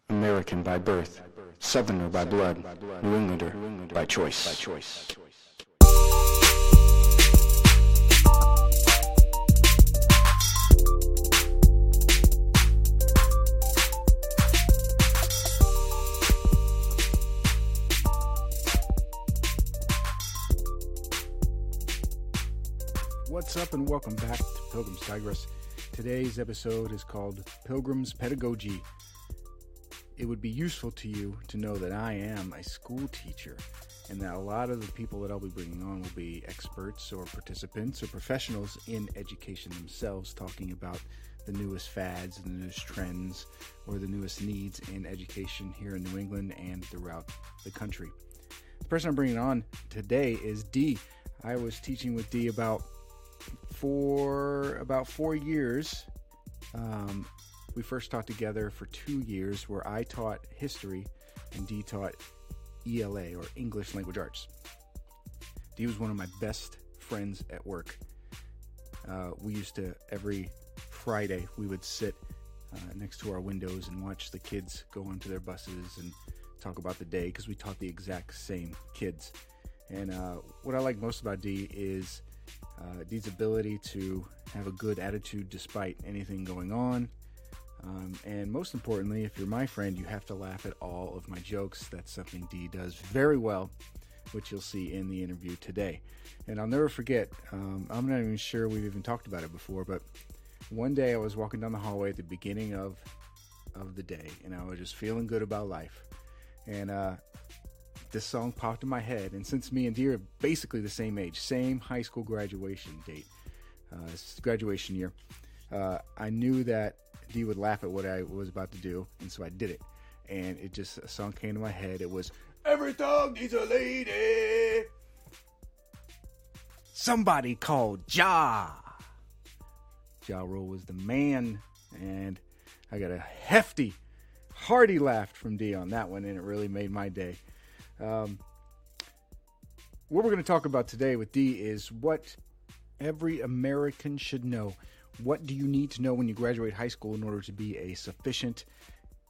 American by birth, Southerner by blood, New Englander by choice. What's up and welcome back to Pilgrims, Digress. Today's episode is called Pilgrims, Pedagogy. It would be useful to you to know that I am a school teacher and that a lot of the people that I'll be bringing on will be experts or participants or professionals in education themselves, talking about the newest fads, the newest trends, or the newest needs in education here in New England and throughout the country. The person I'm bringing on today is Dee. I was teaching with Dee for about 4 years. We first taught together for 2 years where I taught history and Dee taught ELA or English Language Arts. Dee was one of my best friends at work. We used to, every Friday, we would sit next to our windows and watch the kids go onto their buses and talk about the day because we taught the exact same kids. And what I like most about Dee is Dee's ability to have a good attitude despite anything going on. And most importantly, if you're my friend, you have to laugh at all of my jokes. That's something Dee does very well, which you'll see in the interview today. And I'll never forget, I'm not even sure we've even talked about it before, but one day I was walking down the hallway at the beginning of the day, and I was just feeling good about life. And this song popped in my head, and since me and Dee are basically the same age, same high school graduation date, graduation year, I knew that Dee would laugh at what I was about to do, and so I did it. And a song came to my head. It was, "Every dog needs a lady. Somebody called Ja." Ja Rule was the man, and I got a hefty, hearty laugh from Dee on that one, and it really made my day. What we're going to talk about today with Dee is what every American should know. What do you need to know when you graduate high school in order to be a sufficient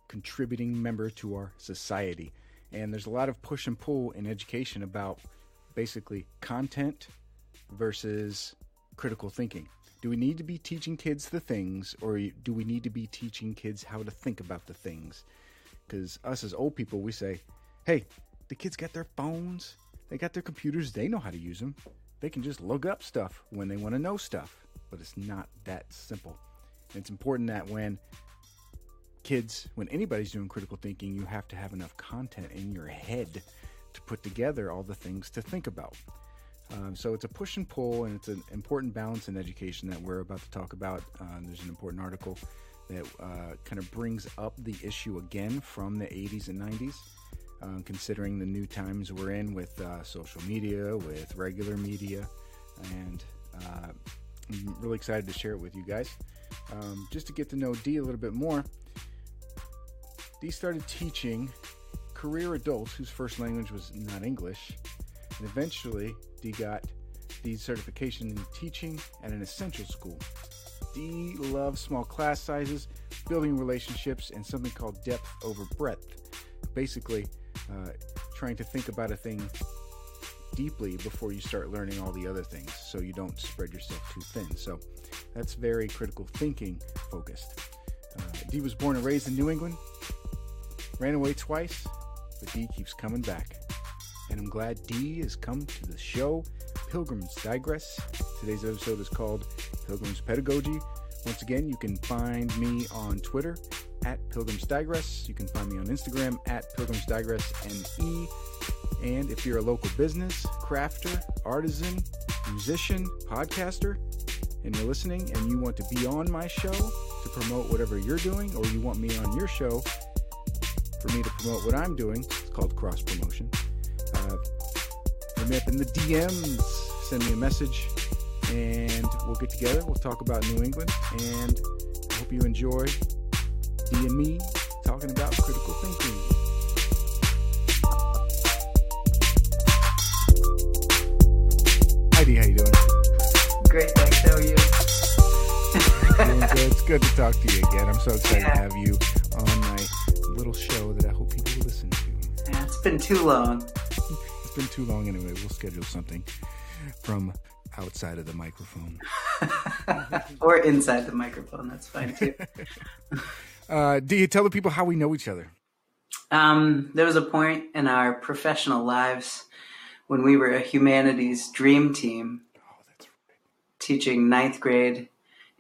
contributing member to our society? And there's a lot of push and pull in education about basically content versus critical thinking. Do we need to be teaching kids the things, or do we need to be teaching kids how to think about the things? Because us as old people, we say, hey, the kids got their phones, they got their computers, they know how to use them. They can just look up stuff when they want to know stuff. But it's not that simple. And it's important that when anybody's doing critical thinking, you have to have enough content in your head to put together all the things to think about. So it's a push and pull, and it's an important balance in education that we're about to talk about. There's an important article that kind of brings up the issue again from the 80s and 90s. Considering the new times we're in with social media, with regular media, and I'm really excited to share it with you guys. Just to get to know Dee a little bit more, Dee started teaching career adults whose first language was not English, and eventually Dee got Dee's certification in teaching at an essential school. Dee loves small class sizes, building relationships, and something called depth over breadth. Basically, trying to think about a thing deeply before you start learning all the other things, so you don't spread yourself too thin. So that's very critical thinking focused. Dee was born and raised in New England, ran away twice, but Dee keeps coming back. And I'm glad Dee has come to the show, Pilgrims Digress. Today's episode is called Pilgrims Pedagogy. Once again, you can find me on Twitter at Pilgrims Digress. You can find me on Instagram at Pilgrims Digress NE. And if you're a local business, crafter, artisan, musician, podcaster, and you're listening and you want to be on my show to promote whatever you're doing, or you want me on your show for me to promote what I'm doing, it's called cross promotion. Hit me up in the DMs, send me a message, and we'll get together. We'll talk about New England, and I hope you enjoy Dee and me talking about critical thinking. Hi Dee, how you doing? Great, thanks. How are you? Doing good. It's good to talk to you again. I'm so excited to have you on my little show. been too long. It's been too long anyway. We'll schedule something from outside of the microphone. Or inside the microphone. That's fine too. Do you tell the people how we know each other? There was a point in our professional lives when we were a humanities dream team. Oh, that's right. Teaching 9th grade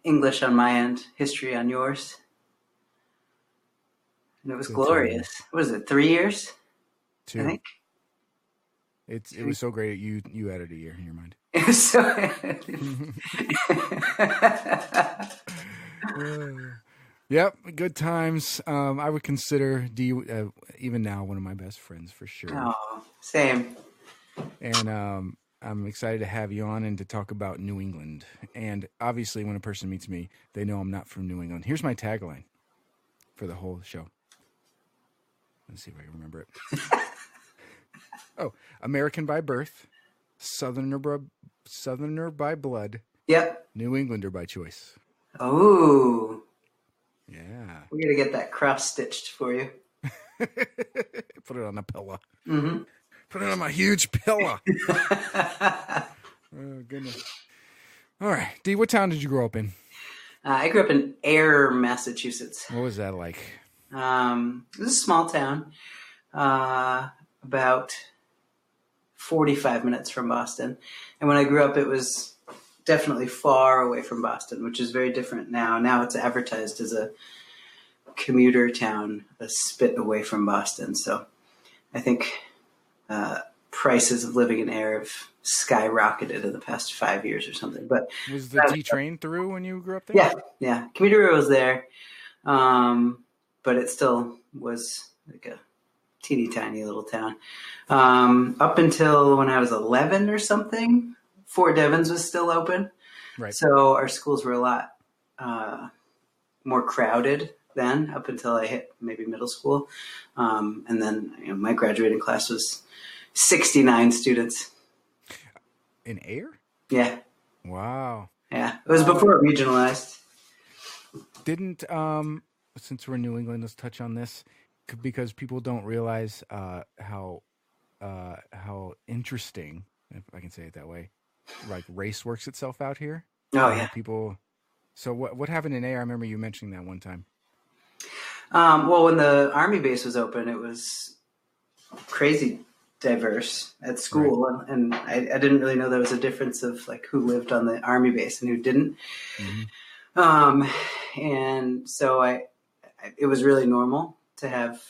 English on my end, history on yours. And it was glorious. What was it, 3 years? 2. I think. It was so great. You added a year in your mind. It was so... Yep, good times. I would consider D even now one of my best friends for sure. Oh, same. And I'm excited to have you on and to talk about New England. And obviously, when a person meets me, they know I'm not from New England. Here's my tagline for the whole show. Let's see if I can remember it. Oh, American by birth, Southerner by blood. Yep. New Englander by choice. Oh. Yeah. We're going to get that cross-stitched for you. Put it on a pillow. Mm-hmm. Put it on my huge pillow. Oh, goodness. All right. Dee, what town did you grow up in? I grew up in Ayer, Massachusetts. What was that like? It was a small town, about 45 minutes from Boston. And when I grew up, it was definitely far away from Boston, which is very different now. Now it's advertised as a commuter town, a spit away from Boston. So I think prices of living in Ayer have skyrocketed in the past 5 years or something. But was the T train through when you grew up there? Yeah. Commuter rail was there, but it still was like a teeny tiny little town. Up until when I was 11 or something, Fort Devens was still open. Right. So our schools were a lot more crowded then, up until I hit maybe middle school. And then my graduating class was 69 students. In Ayer? Yeah. Wow. Yeah. It was before it regionalized. Didn't, since we're in New England, let's touch on this, because people don't realize how interesting, if I can say it that way, like race works itself out here. Oh, yeah. People. So what happened in Ayer? I remember you mentioning that one time. Well, when the Army base was open, it was crazy diverse at school. Right. And I didn't really know there was a difference of like who lived on the Army base and who didn't. Mm-hmm. And so it was really normal to have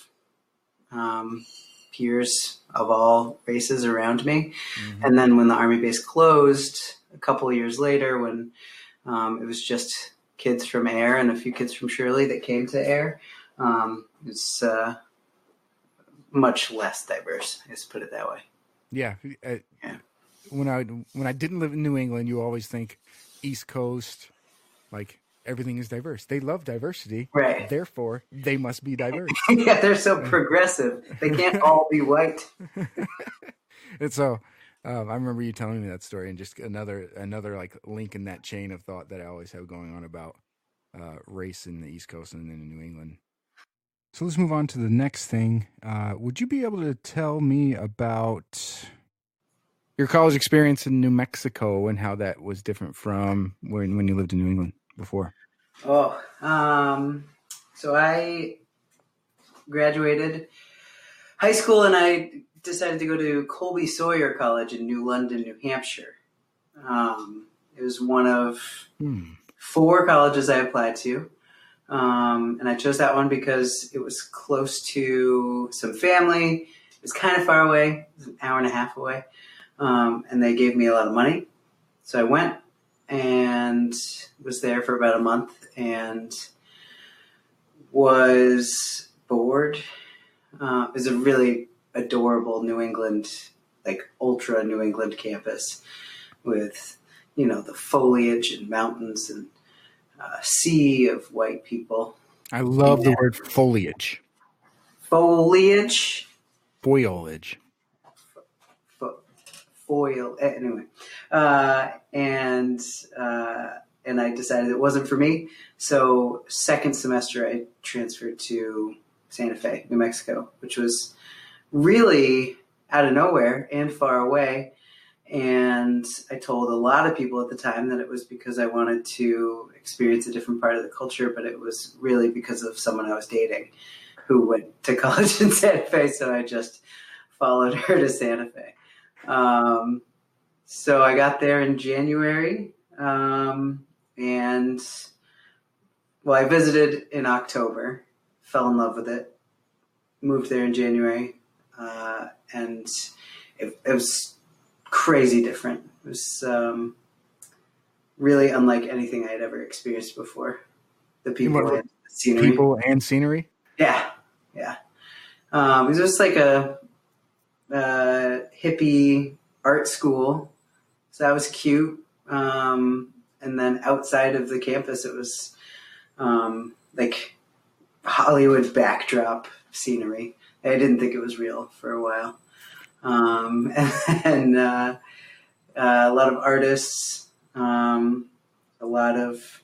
peers of all races around me. Mm-hmm. And then when the Army base closed a couple of years later, when it was just kids from Ayer and a few kids from Shirley that came to Ayer, it's much less diverse, let's put it that way. Yeah. When I didn't live in New England, you always think East Coast, like everything is diverse. They love diversity. Right. Therefore, they must be diverse. Yeah, they're so progressive. They can't all be white. And so I remember you telling me that story, and just another like link in that chain of thought that I always have going on about race in the East Coast and in New England. So let's move on to the next thing. Would you be able to tell me about your college experience in New Mexico and how that was different from when you lived in New England before? So I graduated high school and I decided to go to Colby Sawyer College in New London, New Hampshire. It was one of 4 colleges I applied to. And I chose that one because it was close to some family. It was kind of far away. It was an hour and a half away. And they gave me a lot of money. So I went and was there for about a month and was bored. It was a really adorable New England, like ultra New England campus with, the foliage and mountains and sea of white people. I love the word foliage. Foliage. Foliage. Anyway. And I decided it wasn't for me. So second semester I transferred to Santa Fe, New Mexico, which was really out of nowhere and far away. And I told a lot of people at the time that it was because I wanted to experience a different part of the culture, but it was really because of someone I was dating who went to college in Santa Fe. So I just followed her to Santa Fe. So I got there in January, and well, I visited in October, fell in love with it, moved there in January, and it was crazy different. It was really unlike anything I had ever experienced before. The people and the scenery. People and scenery? Yeah. It was just like a hippie art school. So that was cute. And then outside of the campus, it was like Hollywood backdrop scenery. I didn't think it was real for a while. And a lot of artists, a lot of,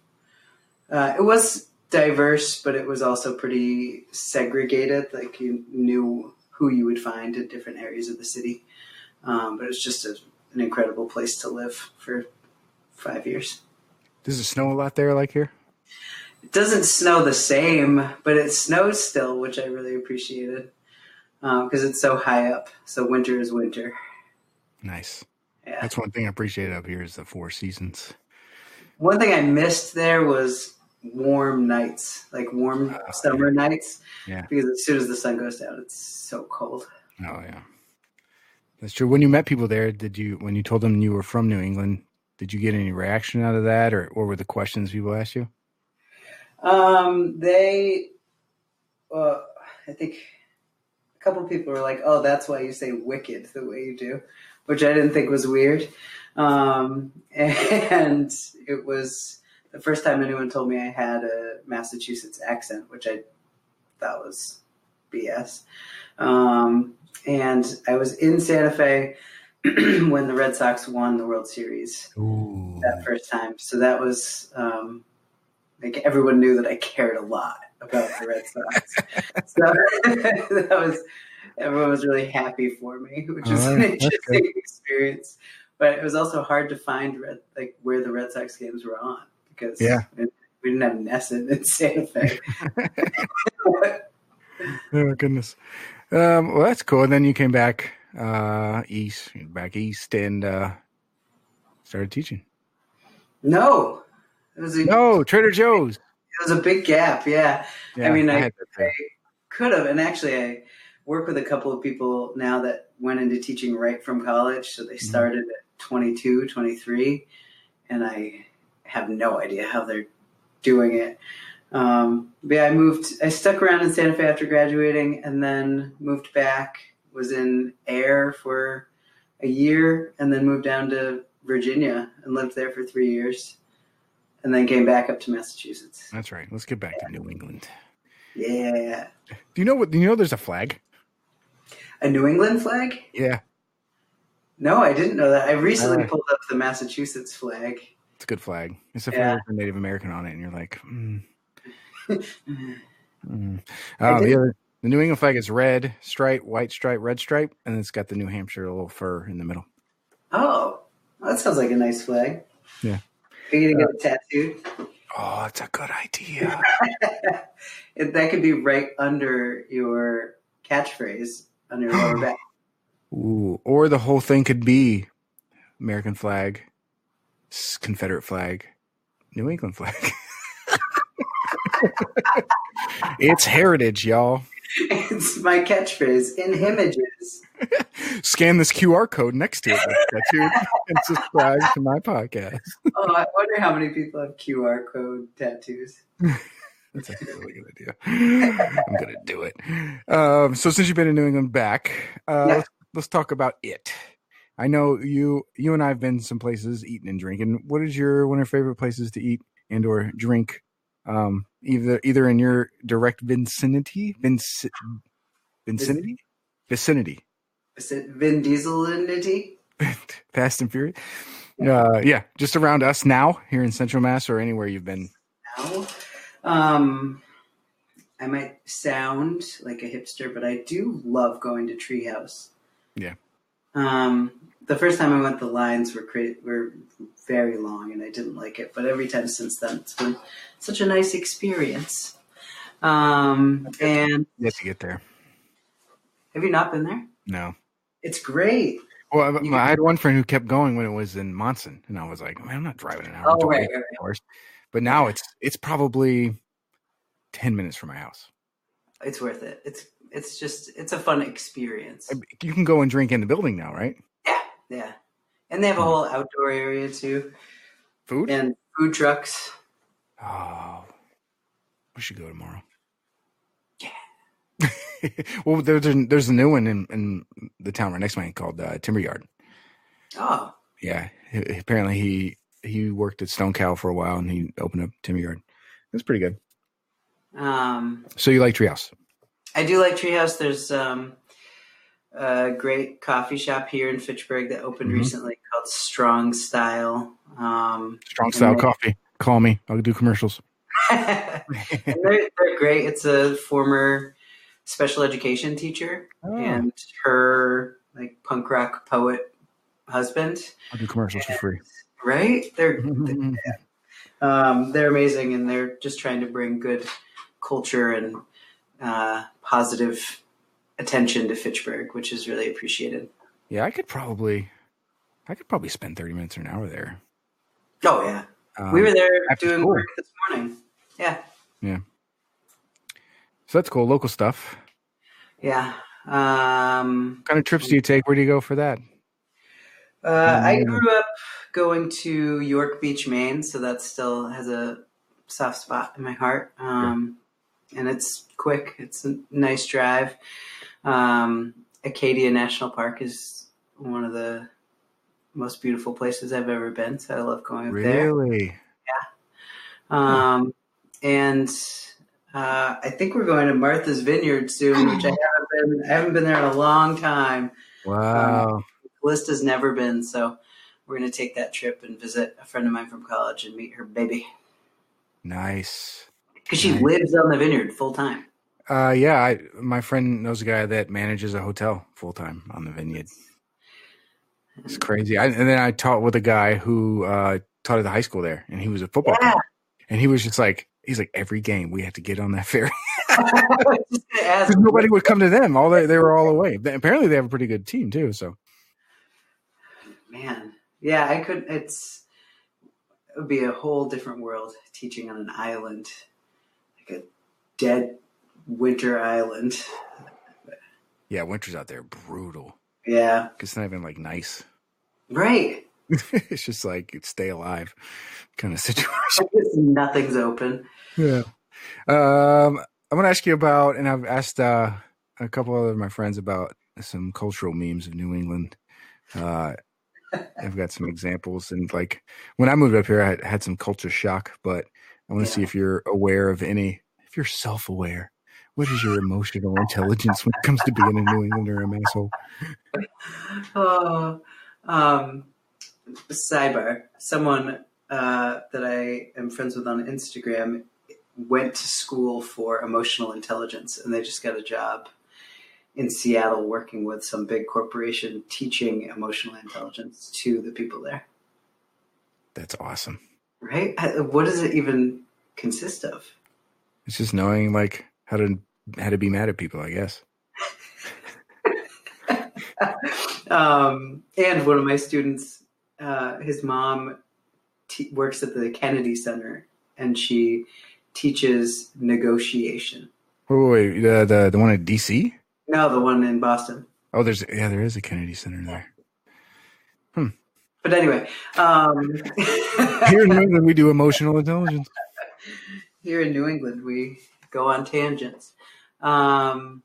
it was diverse, but it was also pretty segregated. Like you knew who you would find in different areas of the city. But it was just an incredible place to live for 5 years. Does it snow a lot there like here? It doesn't snow the same, but it snows still, which I really appreciated because it's so high up. So winter is winter. Nice. Yeah. That's one thing I appreciate up here is the 4 seasons. One thing I missed there was warm nights, like warm summer nights. Yeah. Because as soon as the sun goes down, it's so cold. Oh, yeah. That's true. When you met people there, when you told them you were from New England, did you get any reaction out of that, or were the questions people asked you? I think a couple people were like, "Oh, that's why you say wicked the way you do," which I didn't think was weird. And it was the first time anyone told me I had a Massachusetts accent, which I thought was BS. And I was in Santa Fe when the Red Sox won the World Series that first time. So that was like everyone knew that I cared a lot about the Red Sox. So everyone was really happy for me, which was an interesting experience. But it was also hard to find where the Red Sox games were on because we didn't have Nesson in Santa Fe. Oh goodness. Well, that's cool. And then you came back east, and started teaching. No, Trader Joe's. It was a big gap. Yeah. I mean, I could have, and actually, I work with a couple of people now that went into teaching right from college. So they started at 22, 23, and I have no idea how they're doing it. But yeah, I stuck around in Santa Fe after graduating and then moved back, was in Air for a year and then moved down to Virginia and lived there for 3 years and then came back up to Massachusetts. That's right. Let's get back to New England. Yeah. Do you know there's a flag? A New England flag? Yeah. No, I didn't know that. I recently pulled up the Massachusetts flag. It's a good flag. Except for a Native American on it and you're like, The New England flag is red stripe, white stripe, red stripe, and it's got the New Hampshire little fur in the middle. Oh, that sounds like a nice flag. Yeah. Are you going to get it tattooed? Oh, it's a good idea. That could be right under your catchphrase on your lower back. Ooh, or the whole thing could be American flag, Confederate flag, New England flag. It's heritage, y'all. It's my catchphrase in images. Scan this QR code next to it and subscribe to my podcast. Oh, I wonder how many people have QR code tattoos. That's a really good idea. I'm going to do it. So since you've been in New England back, let's talk about it. I know you and I have been some places eating and drinking. What is one of your favorite places to eat and or drink? Either in your direct vicinity. Vin Dieselinity? Fast and Furious. Just around us now here in Central Mass or anywhere you've been. Now, I might sound like a hipster, but I do love going to Treehouse. Yeah. The first time I went, the lines were very long, and I didn't like it. But every time since then, it's been such a nice experience. And You have to get there. have you not been there? No. It's great. Well, I had one friend who kept going when it was in Monson, and I was like, man, I'm not driving an hour. Oh, right. Hours. But now it's probably 10 minutes from my house. It's worth it. It's a fun experience. You can go and drink in the building now, right? Yeah. And they have a whole outdoor area too. Food? And food trucks. Oh, we should go tomorrow. Yeah. Well, there's a new one in the town right next to me called Timber Yard. Oh. Yeah. Apparently he worked at Stone Cow for a while, and he opened up Timber Yard. It was pretty good. So you like Treehouse? I do like Treehouse. There's a great coffee shop here in Fitchburg that opened recently called Strong Style. Strong Style Coffee. Call me. I'll do commercials. And they're great. It's a former special education teacher and her like punk rock poet husband. I'll do commercials for free. Right? They're amazing, and they're just trying to bring good culture and positive attention to Fitchburg, which is really appreciated. Yeah, I could probably spend 30 minutes or an hour there. Oh yeah, we were there doing school. work this morning. Yeah. So that's cool. Local stuff. Yeah. What kind of trips do you take? Where do you go for that? I grew up going to York Beach, Maine, so that still has a soft spot in my heart. And it's quick. It's a nice drive. Acadia National Park is one of the most beautiful places I've ever been, so I love going up there. Really? Yeah. And I think we're going to Martha's Vineyard soon, which I haven't been there in a long time. Wow. Callista's never been, so we're going to take that trip and visit a friend of mine from college and meet her baby. Nice. Because she lives on the vineyard full time. Yeah, my friend knows a guy that manages a hotel full time on the vineyard. It's crazy. And then I taught with a guy who taught at the high school there, and he was a football coach. And he was just like, he's like, every game we had to get on that ferry. Nobody would come to them. They were all away. Apparently, they have a pretty good team too. So, man, yeah, it would be a whole different world teaching on an island, like a dead winter island. Yeah, winters out there brutal. Yeah, it's not even like nice. Right. It's just like stay alive kind of situation. Nothing's open. Yeah. I'm going to ask you about, and I've asked a couple of my friends about some cultural memes of New England. I've got some examples, and like when I moved up here, I had some culture shock, but I want to see if you're aware of any, if you're self-aware. What is your emotional intelligence when it comes to being a New Englander or an asshole? Sidebar. Someone that I am friends with on Instagram went to school for emotional intelligence, and they just got a job in Seattle working with some big corporation teaching emotional intelligence to the people there. That's awesome. Right? What does it even consist of? It's just knowing like how to be mad at people, I guess. And one of my students, his mom works at the Kennedy Center, and she teaches negotiation. Wait, the one in DC? No, the one in Boston. Oh, there is a Kennedy Center there. But anyway, here in New England, we do emotional intelligence. Here in New England, we go on tangents. I'm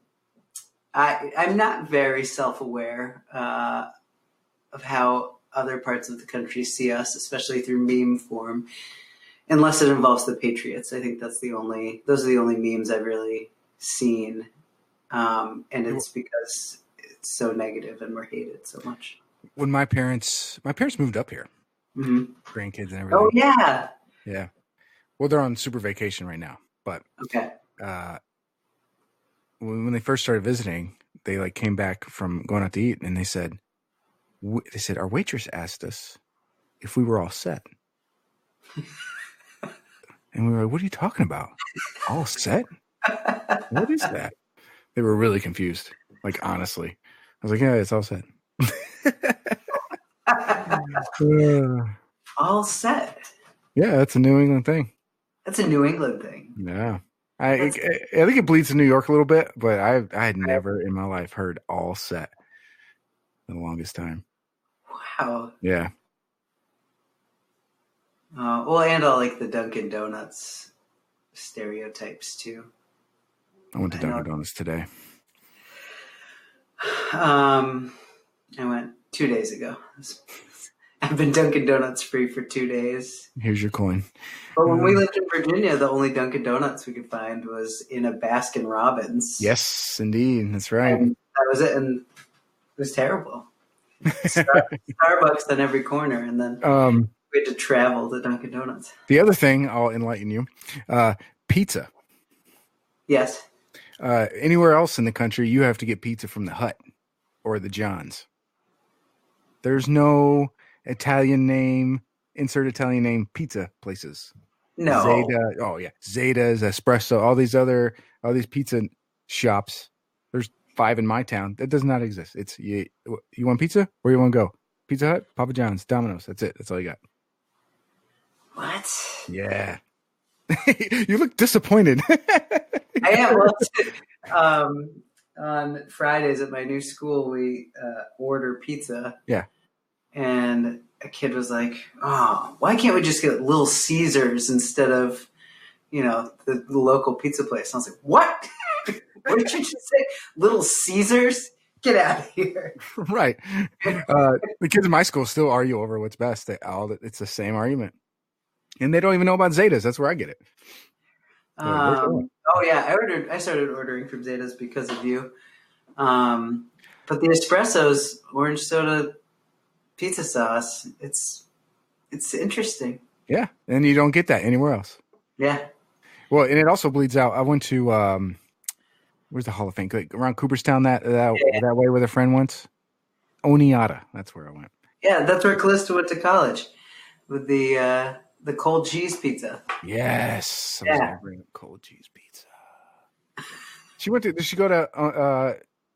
not very self-aware of how other parts of the country see us, especially through meme form, unless it involves the Patriots. I think those are the only memes I've really seen, and it's because it's so negative and we're hated so much. When my parents moved up here, grandkids and everything. Oh yeah. Yeah. Well, they're on super vacation right now, but okay. when they first started visiting, they like came back from going out to eat, and they said, our waitress asked us if we were all set. And we were like, what are you talking about? All set? What is that? They were really confused. Like, honestly. I was like, yeah, it's all set. All set. Yeah, that's a New England thing. That's a New England thing. Yeah. I think it bleeds to New York a little bit, but I had never in my life heard all set the longest time. Wow. Yeah. Well, and all like the Dunkin' Donuts stereotypes too. I went to Dunkin' Donuts today. I went 2 days ago. I've been Dunkin' Donuts free for 2 days. Here's your coin. But when we lived in Virginia, the only Dunkin' Donuts we could find was in a Baskin Robbins. Yes, indeed. That's right. And that was it, and it was terrible. Starbucks on every corner, and then we had to travel to Dunkin' Donuts. The other thing, I'll enlighten you, pizza. Yes. Anywhere else in the country, you have to get pizza from the Hut or the John's. There's no Italian name, insert Italian name, pizza places. No. Zeta, oh yeah, Zeta's, Espresso, all these pizza shops. There's 5 in my town. That does not exist. It's you want pizza? Where you want to go? Pizza Hut, Papa John's, Domino's. That's it. That's all you got. What? Yeah. You look disappointed. I am. Well, on Fridays at my new school, we order pizza. Yeah. And a kid was like, "Oh, why can't we just get Little Caesars instead of, the local pizza place?" And I was like, "What? What did you just say? Little Caesars? Get out of here!" Right. The kids in my school still argue over what's best. It's the same argument, and they don't even know about Zetas. That's where I get it. Oh yeah, I started ordering from Zetas because of you. But the espressos, orange soda, pizza sauce, it's interesting. Yeah, and you don't get that anywhere else. Yeah. Well, and it also bleeds out. I went to where's the Hall of Fame? Like around Cooperstown that way with a friend once. Oneata, that's where I went. Yeah, that's where Callista went to college with the cold cheese pizza. Yes. I was gonna bring up cold cheese pizza. Did she go to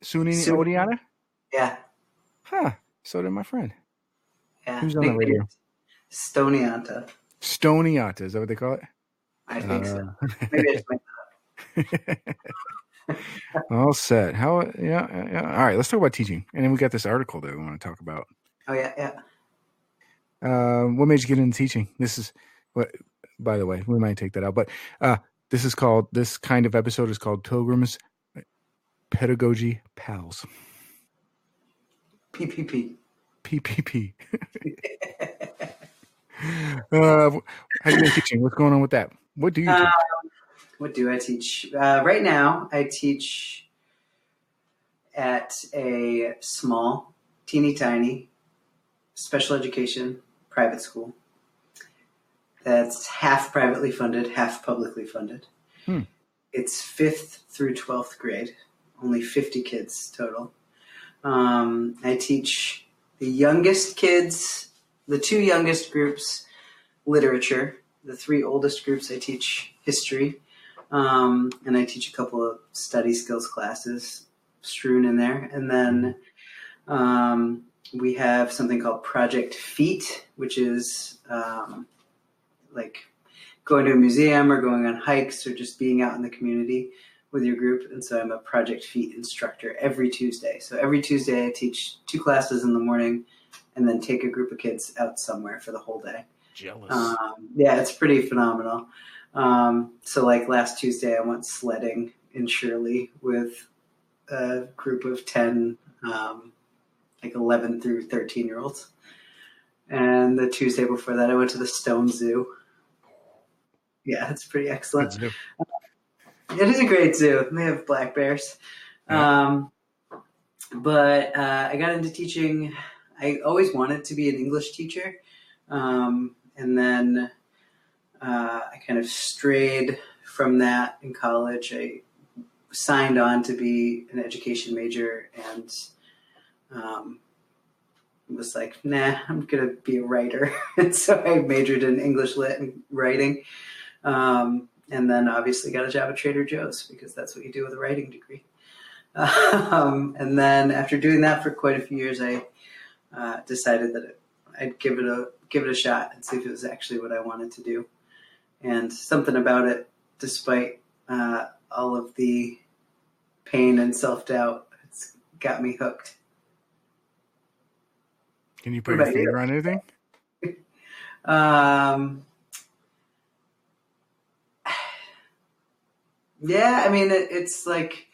SUNY Oneata? Yeah. Huh. So did my friend. Yeah. Who's on the radio? Stonianta. Stonianta, is that what they call it? I think so. Maybe I just made that up. All set. Yeah. All right, let's talk about teaching. And then we got this article that we want to talk about. Oh, yeah. What made you get into teaching? This is what, by the way, we might take that out, but this kind of episode is called Pilgrims, Pedagogy, Pals. PPP. How you been teaching? What's going on with that? What do you teach? What do I teach? Right now, I teach at a small, teeny tiny special education private school that's half privately funded, half publicly funded. It's 5th through 12th grade, only 50 kids total. I teach the youngest kids, the 2 youngest groups, literature. The 3 oldest groups, I teach history. And I teach a couple of study skills classes strewn in there. And then we have something called Project Feet, which is like going to a museum or going on hikes or just being out in the community with your group. And so I'm a Project Feet instructor every Tuesday. So every Tuesday I teach 2 classes in the morning and then take a group of kids out somewhere for the whole day. Jealous. Yeah, it's pretty phenomenal. So like last Tuesday I went sledding in Shirley with a group of 10, like 11 through 13-year-olds. And the Tuesday before that I went to the Stone Zoo. Yeah, it's pretty excellent. It is a great zoo. They have black bears. Yeah. But I got into teaching. I always wanted to be an English teacher. And then I kind of strayed from that in college. I signed on to be an education major and was like, nah, I'm going to be a writer. And so I majored in English lit and writing. And then obviously got a job at Trader Joe's because that's what you do with a writing degree. And then after doing that for quite a few years, I decided that I'd give it a shot and see if it was actually what I wanted to do. And something about it, despite all of the pain and self-doubt, it's got me hooked. Can you put your finger on anything? Yeah, I mean, it's like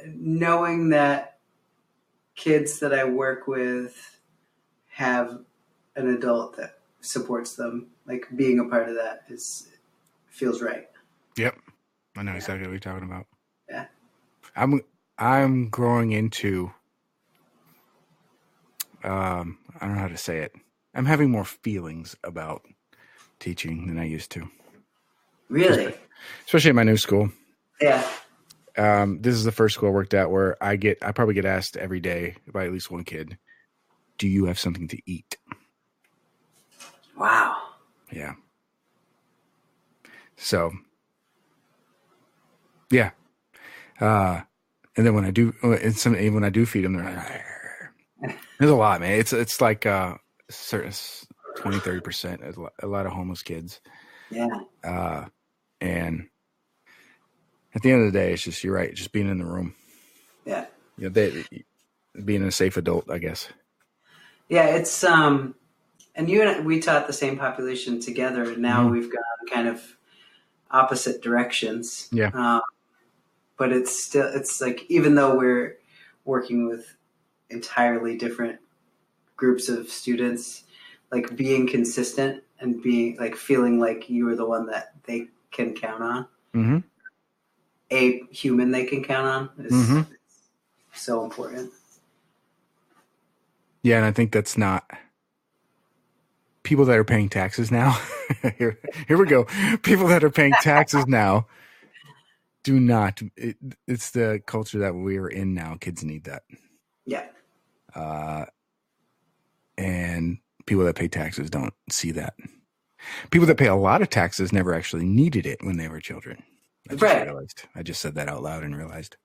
knowing that kids that I work with have an adult that supports them, like being a part of that feels right. Yep. I know exactly what you're talking about. Yeah. I'm growing into, I don't know how to say it. I'm having more feelings about teaching than I used to. Really? Especially at my new school. Yeah. This is the first school I worked at where I probably get asked every day by at least one kid, do you have something to eat? Wow. Yeah. So, yeah. And then when I do feed them, they're like, there's a lot, man. It's like certain 20-30%, a lot of homeless kids. Yeah. And at the end of the day, it's just, you're right, just being in the room. Yeah. You know, being a safe adult, I guess. Yeah, it's and you and we taught the same population together, and now we've gone kind of opposite directions. Yeah. But it's like, even though we're working with entirely different groups of students, like being consistent and being like feeling like you are the one that they can count on, a human they can count on is so important. Yeah, and I think that's not people that are paying taxes now. Here we go. People that are paying taxes now do not. It's the culture that we are in now. Kids need that. Yeah. And people that pay taxes don't see that. People that pay a lot of taxes never actually needed it when they were children. I just said that out loud and realized.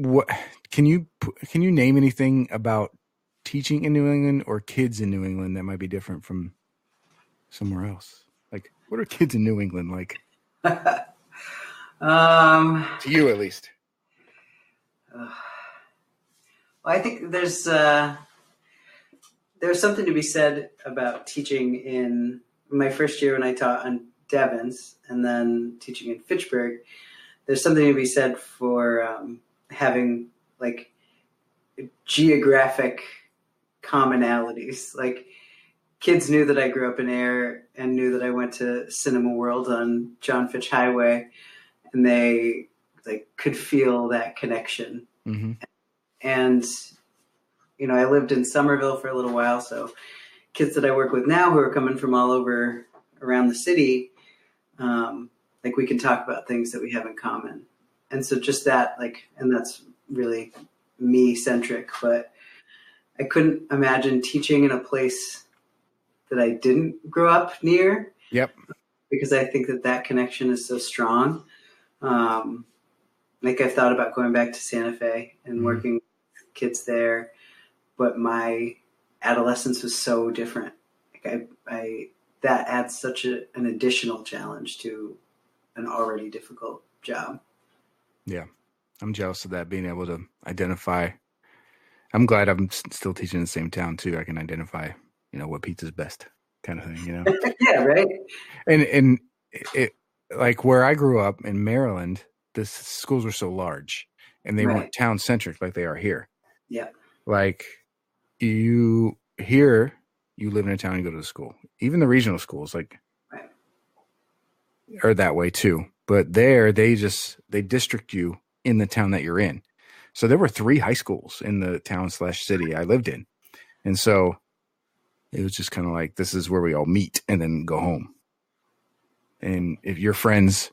What can you name anything about teaching in New England or kids in New England that might be different from somewhere else? Like, what are kids in New England like? To you, at least. Well, I think there's something to be said about teaching in my first year when I taught on Devon's and then teaching in Fitchburg. There's something to be said for having like geographic commonalities. Like, kids knew that I grew up in Air and knew that I went to Cinema World on John Fitch Highway, and they like could feel that connection. Mm-hmm. And you know, I lived in Somerville for a little while, so kids that I work with now who are coming from all over around the city, like we can talk about things that we have in common. And so just that, like, and that's really me centric, but I couldn't imagine teaching in a place that I didn't grow up near. Yep. Because I think that connection is so strong. Like, I've thought about going back to Santa Fe and working with kids there, but my adolescence was so different. Like, that adds such an additional challenge to an already difficult job. Yeah. I'm jealous of that, being able to identify. I'm glad I'm still teaching in the same town too. I can identify, you know, what pizza's best, kind of thing, you know? Yeah. Right. And it, like where I grew up in Maryland, the schools were so large and they weren't town centric like they are here. Yeah. Like you live in a town and go to the school. Even the regional schools are that way too. But there they district you in the town that you're in. So there were 3 high schools in the town/city I lived in. And so it was just kind of like, this is where we all meet and then go home. And if your friends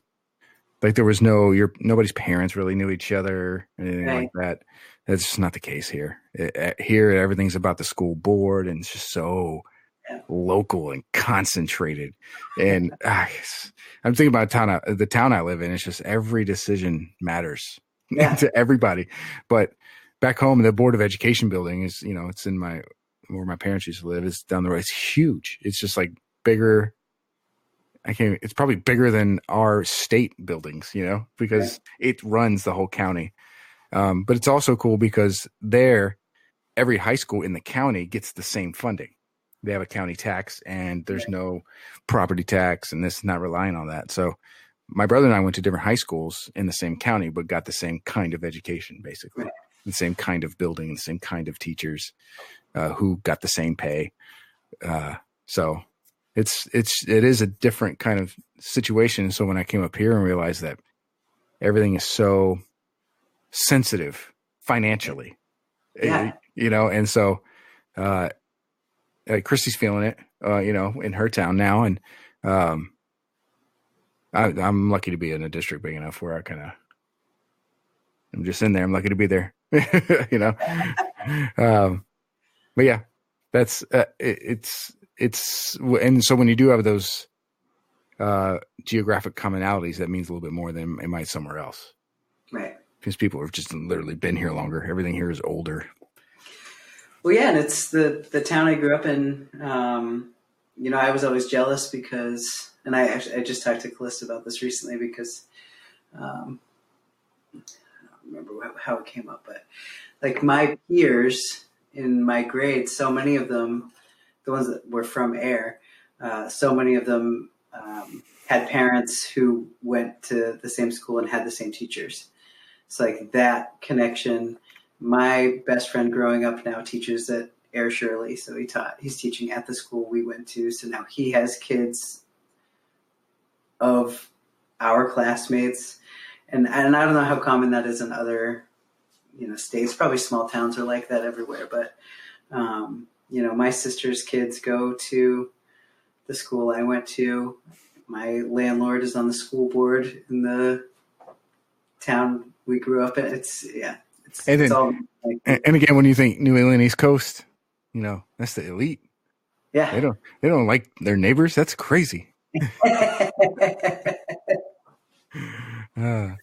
Like there was nobody's parents really knew each other, anything like that. That's just not the case here. Here, everything's about the school board, and it's just so local and concentrated. And I'm thinking about the town I live in. It's just every decision matters to everybody. But back home, the Board of Education building is, it's in where my parents used to live. It's down the road. It's huge. It's just like bigger. It's probably bigger than our state buildings, because it runs the whole county. But it's also cool because every high school in the county gets the same funding. They have a county tax, and there's no property tax, and this is not relying on that. So my brother and I went to different high schools in the same county, but got the same kind of education, basically, the same kind of building, the same kind of teachers who got the same pay. So it is a different kind of situation. So when I came up here and realized that everything is so sensitive financially, and so Christy's feeling it, in her town now, and I'm lucky to be in a district big enough where I'm just in there. I'm lucky to be there, but yeah, that's it's and so when you do have those geographic commonalities, that means a little bit more than it might somewhere else, right? Because people have just literally been here longer. Everything here is older. Well, yeah, and it's the town I grew up in. I was always jealous because, and I just talked to Callista about this recently because I don't remember how it came up, but like my peers in my grade, so many of them, the ones that were from Air, so many of them had parents who went to the same school and had the same teachers. It's like that connection. My best friend growing up now teaches at Air Shirley, so he's teaching at the school we went to. So now he has kids of our classmates, and I don't know how common that is in other states. Probably small towns are like that everywhere, but my sister's kids go to the school I went to. My landlord is on the school board in the town we grew up in. And again, when you think New England East Coast, that's the elite. Yeah, they don't like their neighbors. That's crazy. All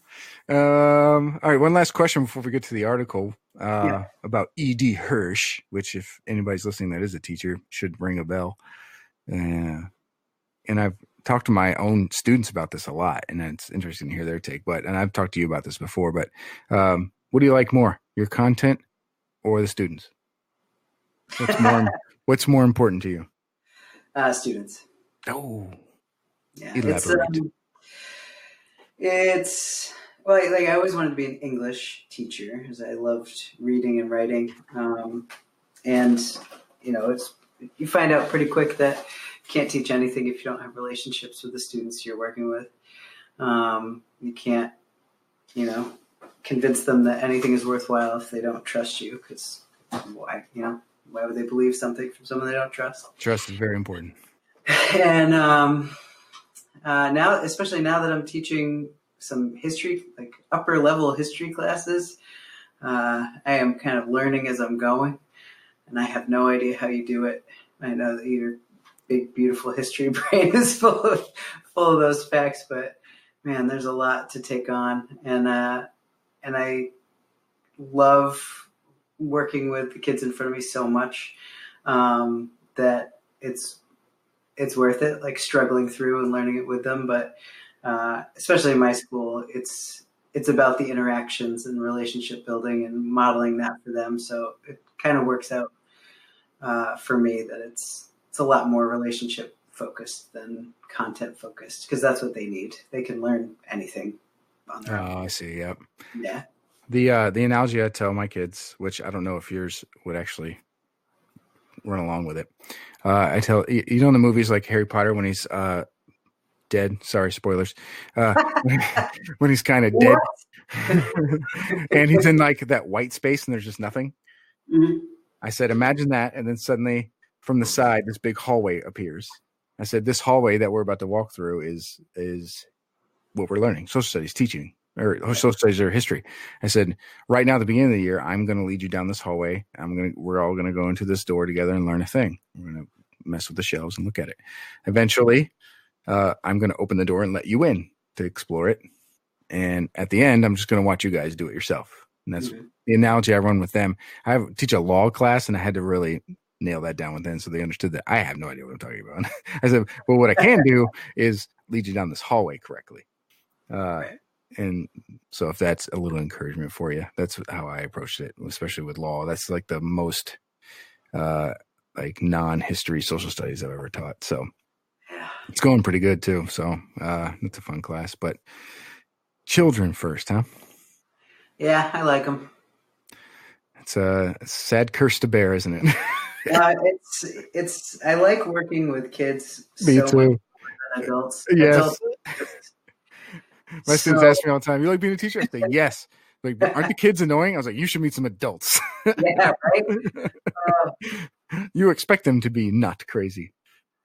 right, one last question before we get to the article about E.D. Hirsch, which if anybody's listening that is a teacher should ring a bell. And I've talked to my own students about this a lot, and it's interesting to hear their take. And I've talked to you about this before, but what do you like more, your content or the students? What's more important to you? Students. Oh, yeah. Elaborate. It's well, like I always wanted to be an English teacher because I loved reading and writing, and you find out pretty quick that you can't teach anything if you don't have relationships with the students you're working with. You can't, convince them that anything is worthwhile if they don't trust you, because why would they believe something from someone they don't trust? Trust is very important. And now, especially now that I'm teaching some history, like upper level history classes, I am kind of learning as I'm going, and I have no idea how you do it. I know that your big, beautiful history brain is full of those facts, but man, there's a lot to take on, and I love working with the kids in front of me so much that it's worth it, like struggling through and learning it with them. But especially in my school, it's about the interactions and relationship building and modeling that for them. So it kind of works out for me that it's a lot more relationship focused than content focused, because that's what they need. They can learn anything on their own. Oh, I see. Yep. Yeah. The analogy I tell my kids, which I don't know if yours would actually run along with it. I tell in the movies like Harry Potter when he's dead. Sorry, spoilers. When he's kind of dead, and he's in like that white space and there's just nothing. Mm-hmm. I said, imagine that, and then suddenly from the side this big hallway appears. I said, this hallway that we're about to walk through is what we're learning, social studies teaching, or social studies or history. I said, right now at the beginning of the year, I'm going to lead you down this hallway. We're all going to go into this door together and learn a thing. We're going to mess with the shelves and look at it. Eventually, I'm going to open the door and let you in to explore it. And at the end, I'm just going to watch you guys do it yourself. And that's the analogy I run with them. I teach a law class, and I had to really nail that down with them so they understood that I have no idea what I'm talking about. I said, well, what I can do is lead you down this hallway correctly. And so if that's a little encouragement for you, that's how I approached it, especially with law. That's like the most like non-history social studies I've ever taught. So it's going pretty good too. So it's a fun class, but children first, huh? Yeah, I like them. It's a sad curse to bear, isn't it? It's. I like working with kids. Me so too. much more than adults. Yes. My students ask me all the time, "You like being a teacher?" I say, "Yes." Like, aren't the kids annoying? I was like, "You should meet some adults." Yeah, right. You expect them to be not crazy.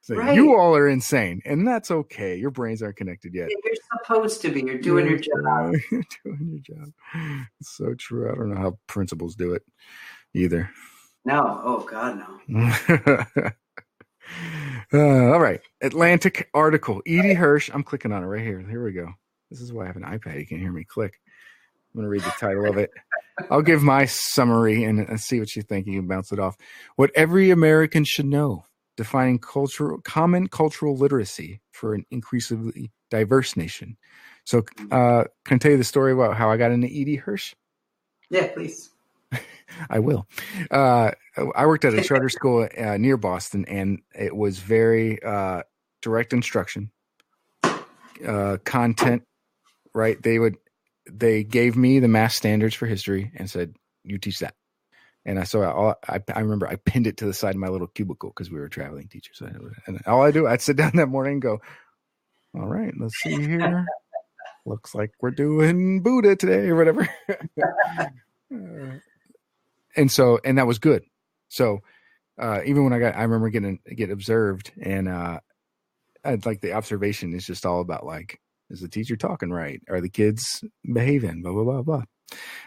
So right. You all are insane, and that's okay. Your brains aren't connected yet. You're supposed to be. You're doing your job. You're doing your job. It's so true. I don't know how principals do it either. No. Oh, God, no. All right. Atlantic article. Edie Hirsch. I'm clicking on it right here. Here we go. This is why I have an iPad. You can't hear me click. I'm going to read the title of it. I'll give my summary and see what you think. You can bounce it off. What every American should know. Defining common cultural literacy for an increasingly diverse nation. So can I tell you the story about how I got into Edie Hirsch? Yeah, please. I will. I worked at a charter school near Boston, and it was very direct instruction, content, right? They gave me the math standards for history and said, you teach that. And I remember I pinned it to the side of my little cubicle because we were traveling teachers. And all I'd sit down that morning and go, all right, let's see here. Looks like we're doing Buddha today or whatever. And that was good. So even when I remember get observed, and I'd like the observation is just all about like, is the teacher talking right? Are the kids behaving? Blah, blah, blah,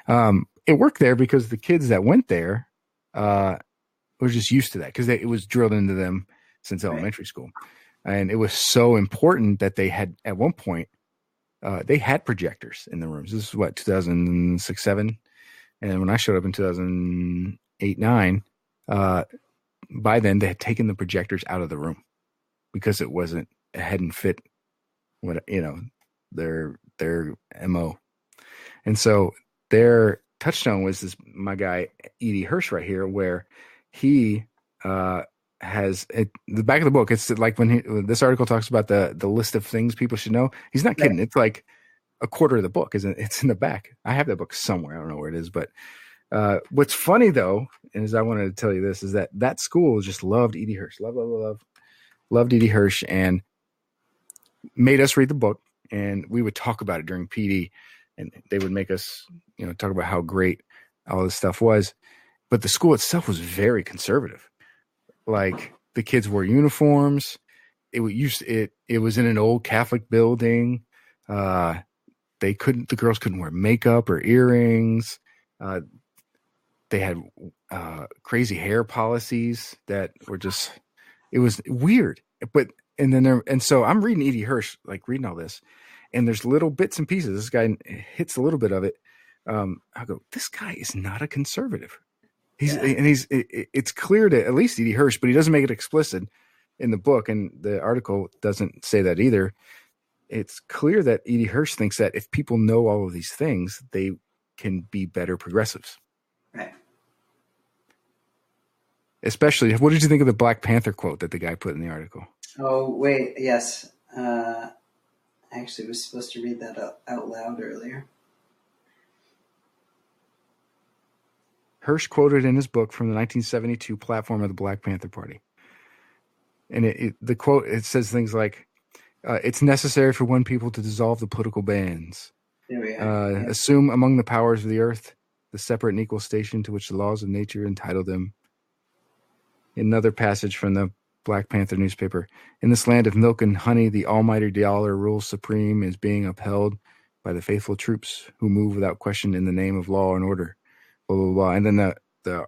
blah. It worked there because the kids that went there were just used to that because it was drilled into them since elementary school. And it was so important that they had, at one point, they had projectors in the rooms. This is what, 2006, 7? And when I showed up in 2008, 9, by then they had taken the projectors out of the room because it hadn't fit what, their MO. And so their touchstone was my guy, Edie Hirsch right here, where he has the back of the book. It's like when this article talks about the list of things people should know. He's not kidding. It's like a quarter of the book, isn't it? It's in the back. I have that book somewhere. I don't know where it is, but what's funny though, and as I wanted to tell you this, is that school just loved Edie Hirsch, loved Edie Hirsch, and made us read the book, and we would talk about it during PD, and they would make us, talk about how great all this stuff was. But the school itself was very conservative. Like the kids wore uniforms. It was in an old Catholic building. The girls couldn't wear makeup or earrings. They had crazy hair policies that were just, it was weird. So I'm reading Edie Hirsch, like reading all this, and there's little bits and pieces. This guy hits a little bit of it. I go, this guy is not a conservative. It's clear to at least Edie Hirsch, but he doesn't make it explicit in the book, and the article doesn't say that either. It's clear that Edie Hirsch thinks that if people know all of these things, they can be better progressives. Right. Especially, what did you think of the Black Panther quote that the guy put in the article? Oh, wait. Yes. I actually was supposed to read that out loud earlier. Hirsch quoted in his book from the 1972 platform of the Black Panther Party. And the quote, it says things like, it's necessary for one people to dissolve the political bands. There we are. Assume among the powers of the earth the separate and equal station to which the laws of nature entitle them. Another passage from the Black Panther newspaper. In this land of milk and honey, the almighty dollar rules supreme, is being upheld by the faithful troops who move without question in the name of law and order. Blah, blah, blah. And then the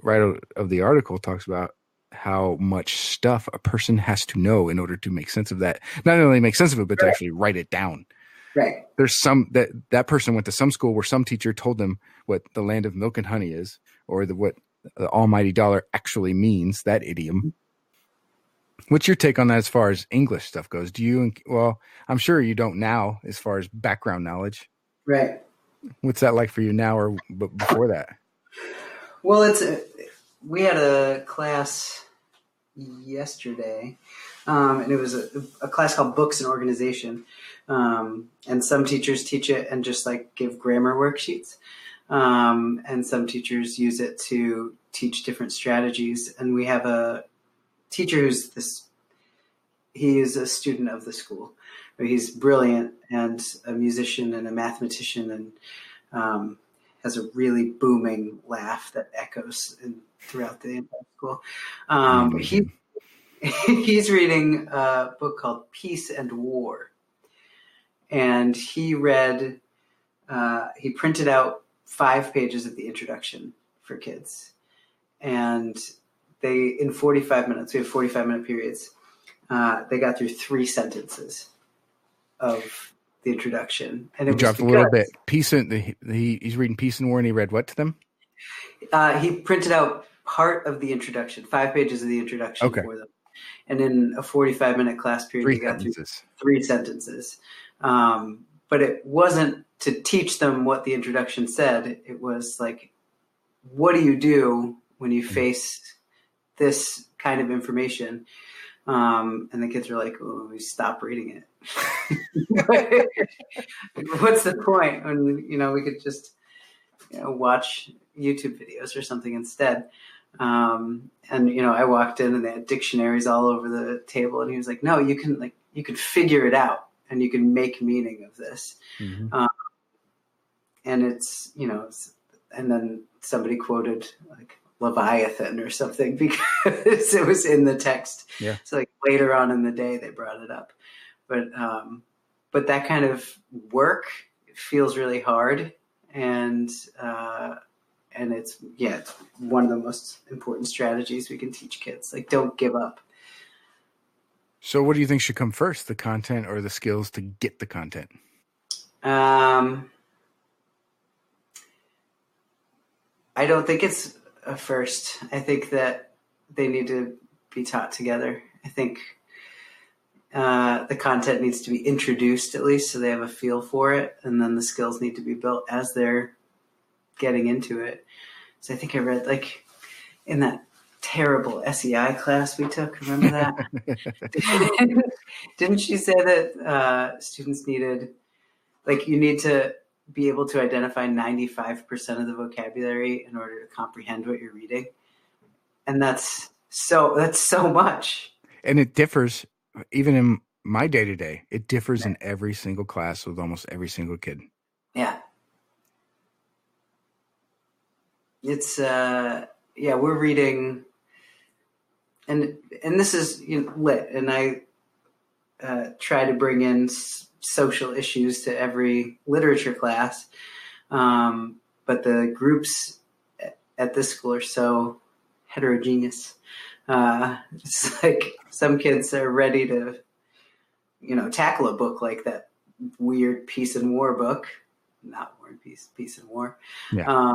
writer of the article talks about how much stuff a person has to know in order to make sense of that. Not only make sense of it, but to actually write it down. Right. There's that person went to some school where some teacher told them what the land of milk and honey is, or what the almighty dollar actually means, that idiom. What's your take on that as far as English stuff goes? Well, I'm sure you don't now as far as background knowledge. Right. What's that like for you now or before that? Well, we had a class yesterday, and it was a class called Books and Organization. And some teachers teach it and just like give grammar worksheets. And some teachers use it to teach different strategies. And we have a teacher he is a student of the school. He's brilliant and a musician and a mathematician and has a really booming laugh that echoes throughout the entire school. He's reading a book called Peace and War. And he printed out 5 pages of the introduction for kids. And in 45 minutes, we have 45-minute periods, they got through 3 sentences of the introduction. And it dropped a little bit. He's reading Peace and War, and he read what to them? He printed out part of the introduction, 5 pages of the introduction for them. And in a 45-minute class period, they got through 3 sentences. But it wasn't to teach them what the introduction said. It was like, what do you do when you face this kind of information? And the kids are like, oh, we stop reading it. What's the point when, we could just, watch YouTube videos or something instead. And, I walked in and they had dictionaries all over the table, and he was like, no, you can figure it out and you can make meaning of this. Mm-hmm. And it's, and then somebody quoted like Leviathan or something because it was in the text. Yeah. So like later on in the day they brought it up, but that kind of work feels really hard, and it's one of the most important strategies we can teach kids. Like, don't give up. So what do you think should come first, the content or the skills to get the content? I don't think it's a first. I think that they need to be taught together. I think the content needs to be introduced at least so they have a feel for it, and then the skills need to be built as they're getting into it. So I think I read like in that terrible SEI class we took, remember that? Didn't she say that students needed, like, you need to be able to identify 95% of the vocabulary in order to comprehend what you're reading? And that's so much. And it differs, even in my day-to-day, it differs in every single class with almost every single kid. Yeah. It's, we're reading, and this is lit, and I try to bring in social issues to every literature class, but the groups at this school are so heterogeneous. It's like some kids are ready to, tackle a book like that weird Peace and War book, not War and Peace and War. Yeah.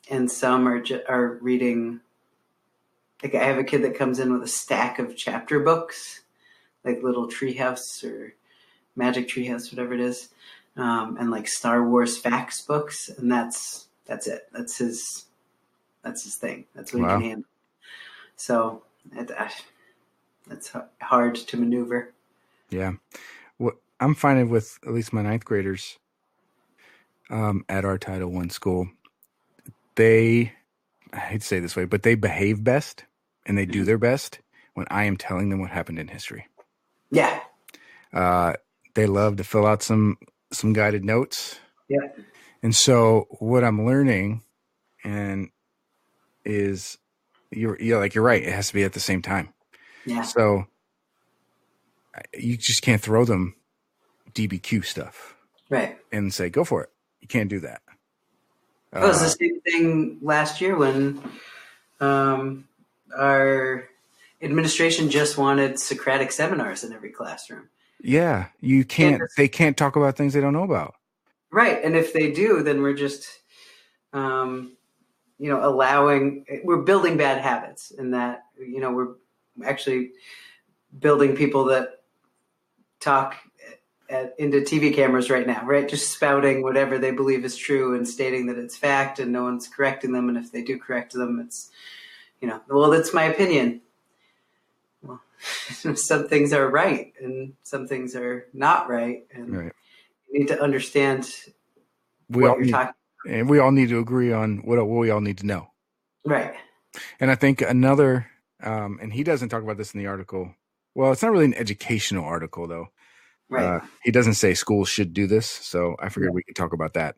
And some are reading. Like, I have a kid that comes in with a stack of chapter books, like Little Treehouse or Magic Treehouse, whatever it is, and like Star Wars facts books, and that's it. That's his thing. That's what he can handle. So that's hard to maneuver. Yeah, what I'm finding with at least my 9th graders at our Title I school, I hate to say it this way, but they behave best and they do their best when I am telling them what happened in history. Yeah. They love to fill out some guided notes. Yeah. And so what I'm learning is you're right. It has to be at the same time. Yeah. So you just can't throw them DBQ stuff. Right. And say, go for it. You can't do that. It was the same thing last year when our administration just wanted Socratic seminars in every classroom. Yeah, you can't. They can't talk about things they don't know about. Right, and if they do, then we're just, we're building bad habits, and that we're actually building people that talk into TV cameras right now, right? Just spouting whatever they believe is true and stating that it's fact, and no one's correcting them. And if they do correct them, it's, well, that's my opinion. Well, some things are right and some things are not right, and you need to understand what you're talking about. And we all need to agree on what we all need to know. Right. And I think another, and he doesn't talk about this in the article. Well, it's not really an educational article, though. Right. He doesn't say schools should do this, so I figured we could talk about that.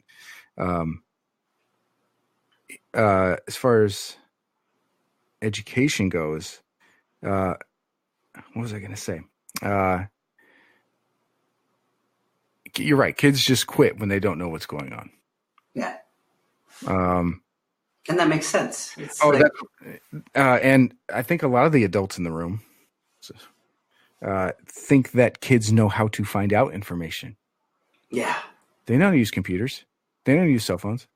As far as education goes, what was I going to say? You're right. Kids just quit when they don't know what's going on. Yeah. And that makes sense. It's and I think a lot of the adults in the room think that kids know how to find out information. Yeah. They know how to use computers. They know how to use cell phones.